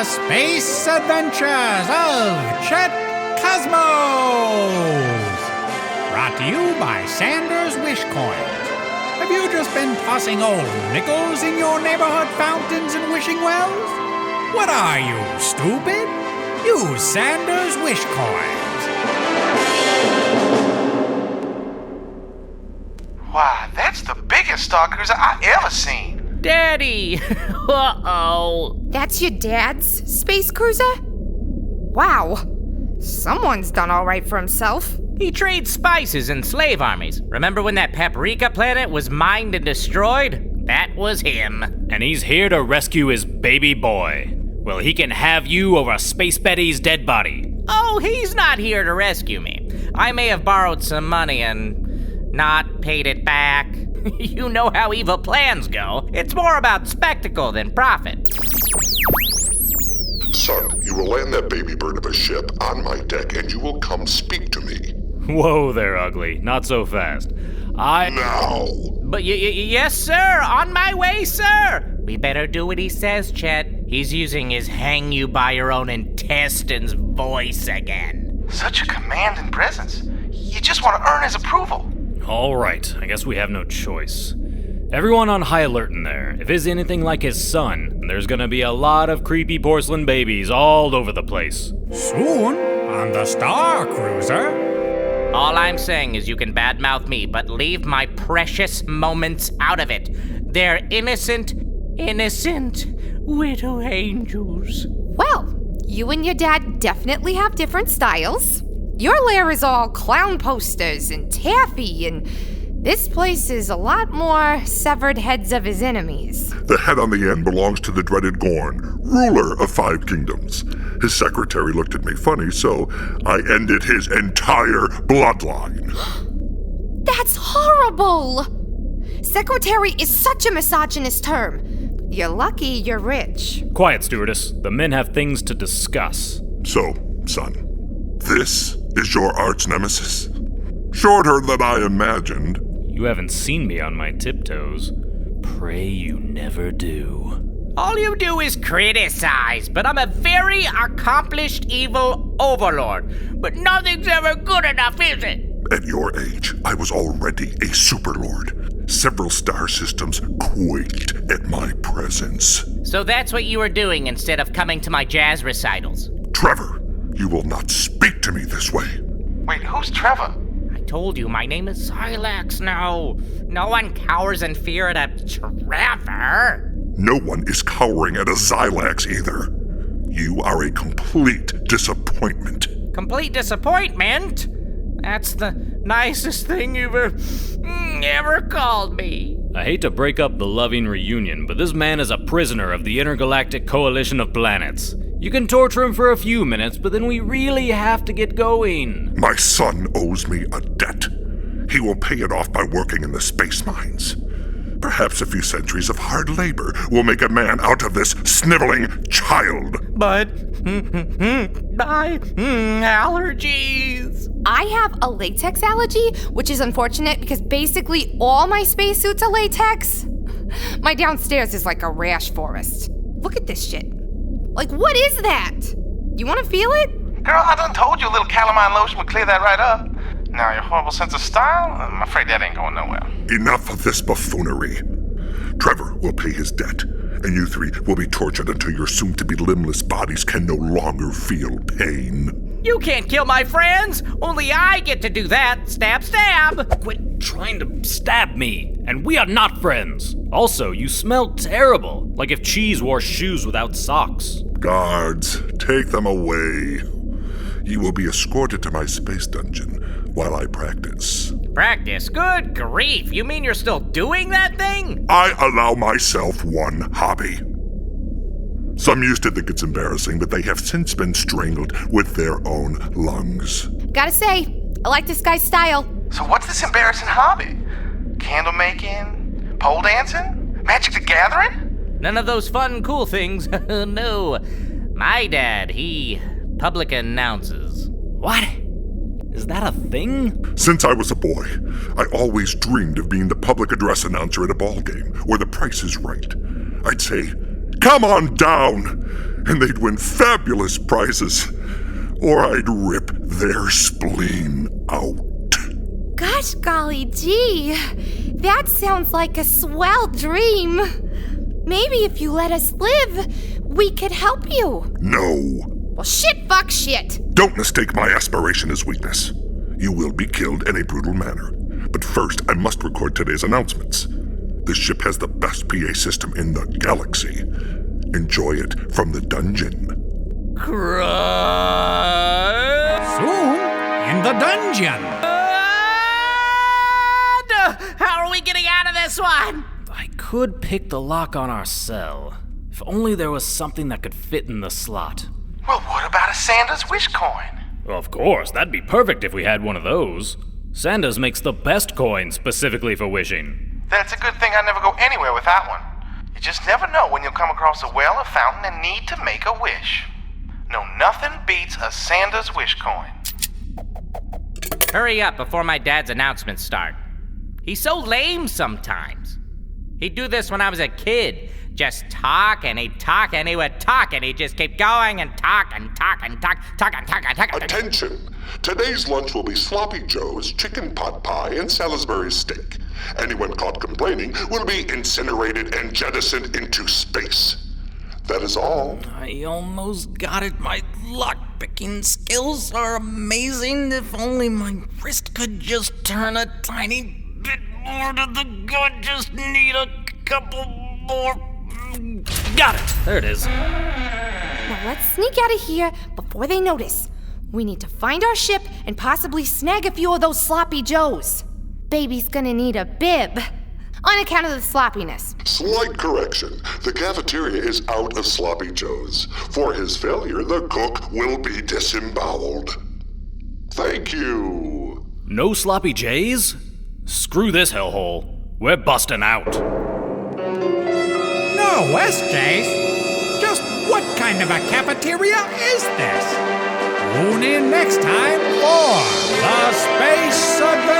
space adventures of Chet Cosmos! Brought to you by Sanders Wish Coins. Have you just been tossing old nickels in your neighborhood fountains and wishing wells? What are you, stupid? Use Sanders Wish Coins. Wow, that's the biggest Star Cruiser I ever seen. Daddy! Uh-oh. That's your dad's space cruiser? Wow. Someone's done all right for himself. He trades spices in slave armies. Remember when that paprika planet was mined and destroyed? That was him. And he's here to rescue his baby boy. Well, he can have you over Space Betty's dead body. Oh, he's not here to rescue me. I may have borrowed some money and not paid it back. You know how evil plans go. It's more about spectacle than profit. Son, you will land that baby bird of a ship on my deck and you will come speak to me. Whoa there, Ugly. Not so fast. Now! But yes, sir. On my way, sir. We better do what he says, Chet. He's using his hang-you-by-your-own-intestines voice again. Such a commanding presence. You just want to earn his approval. All right, I guess we have no choice. Everyone on high alert in there. If it's anything like his son, there's gonna be a lot of creepy porcelain babies all over the place. Soon, on the Star Cruiser. All I'm saying is you can badmouth me, but leave my precious moments out of it. They're innocent widow angels. Well, you and your dad definitely have different styles. Your lair is all clown posters and taffy, and this place is a lot more severed heads of his enemies. The head on the end belongs to the dreaded Gorn, ruler of 5 kingdoms. His secretary looked at me funny, so I ended his entire bloodline. That's horrible! Secretary is such a misogynist term. You're lucky you're rich. Quiet, stewardess. The men have things to discuss. So, son, this is your arch nemesis? Shorter than I imagined. You haven't seen me on my tiptoes. Pray you never do. All you do is criticize, but I'm a very accomplished evil overlord. But nothing's ever good enough, is it? At your age, I was already a Superlord. Several star systems quaked at my presence. So that's what you were doing instead of coming to my jazz recitals. Trevor, you will not speak to me this way. Wait, who's Trevor? I told you, my name is Xxlaxx now. No one cowers in fear at a Trevor. No one is cowering at a Xxlaxx either. You are a complete disappointment. Complete disappointment? That's the nicest thing you've ever called me. I hate to break up the loving reunion, but this man is a prisoner of the Intergalactic Coalition of Planets. You can torture him for a few minutes, but then we really have to get going. My son owes me a debt. He will pay it off by working in the space mines. Perhaps a few centuries of hard labor will make a man out of this sniveling child. But my allergies. I have a latex allergy, which is unfortunate because basically all my spacesuits are latex. My downstairs is like a rash forest. Look at this shit. Like, what is that? You want to feel it? Girl, I done told you a little calamine lotion would clear that right up. Now, your horrible sense of style, I'm afraid that ain't going nowhere. Enough of this buffoonery. Trevor will pay his debt, and you 3 will be tortured until your soon-to-be limbless bodies can no longer feel pain. You can't kill my friends. Only I get to do that. Stab, stab. Quit trying to stab me, and we are not friends. Also, you smell terrible, like if cheese wore shoes without socks. Guards, take them away. You will be escorted to my space dungeon while I practice. Practice? Good grief. You mean you're still doing that thing? I allow myself one hobby. Some used to think it's embarrassing, but they have since been strangled with their own lungs. Gotta say, I like this guy's style. So what's this embarrassing hobby? Candle making? Pole dancing? Magic the Gathering? None of those fun, cool things. No. My dad, he public announces. What? Is that a thing? Since I was a boy, I always dreamed of being the public address announcer at a ball game where the price is right. I'd say, come on down, and they'd win fabulous prizes, or I'd rip their spleen out. Gosh golly gee, that sounds like a swell dream. Maybe if you let us live, we could help you. No. Well, shit, fuck, shit. Don't mistake my aspiration as weakness. You will be killed in a brutal manner. But first, I must record today's announcements. This ship has the best PA system in the galaxy. Enjoy it from the dungeon. Soon in the dungeon. How are we getting out of this one? I could pick the lock on our cell. If only there was something that could fit in the slot. Well, what about a Sanders wish coin? Of course, that'd be perfect if we had one of those. Sanders makes the best coin specifically for wishing. Then it's a good thing I never go anywhere without one. You just never know when you'll come across a well or fountain and need to make a wish. No, nothing beats a Sanders wish coin. Hurry up before my dad's announcements start. He's so lame sometimes. He'd do this when I was a kid. Just talk, and he'd talk, and he would talk, and he'd just keep going and talk and talk and talk, talk and talk and talk. Attention! Today's lunch will be Sloppy Joe's chicken pot pie and Salisbury steak. Anyone caught complaining will be incinerated and jettisoned into space. That is all. I almost got it. My lock-picking skills are amazing. If only my wrist could just turn a tiny bit more to the good. Just need a couple more. Got it! There it is. Now let's sneak out of here before they notice. We need to find our ship and possibly snag a few of those sloppy joes. Baby's gonna need a bib. On account of the sloppiness. Slight correction. The cafeteria is out of Sloppy Joe's. For his failure, the cook will be disemboweled. Thank you. No sloppy J's? Screw this hellhole. We're busting out. No, SJs. Just what kind of a cafeteria is this? Tune in next time for the Space Adventure.